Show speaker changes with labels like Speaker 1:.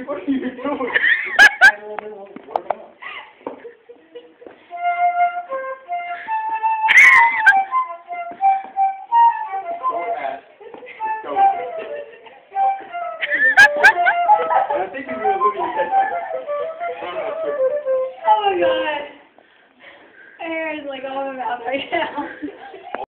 Speaker 1: What are you doing? I think you're going to lose your
Speaker 2: Oh my god. My hair is like all in my mouth right now.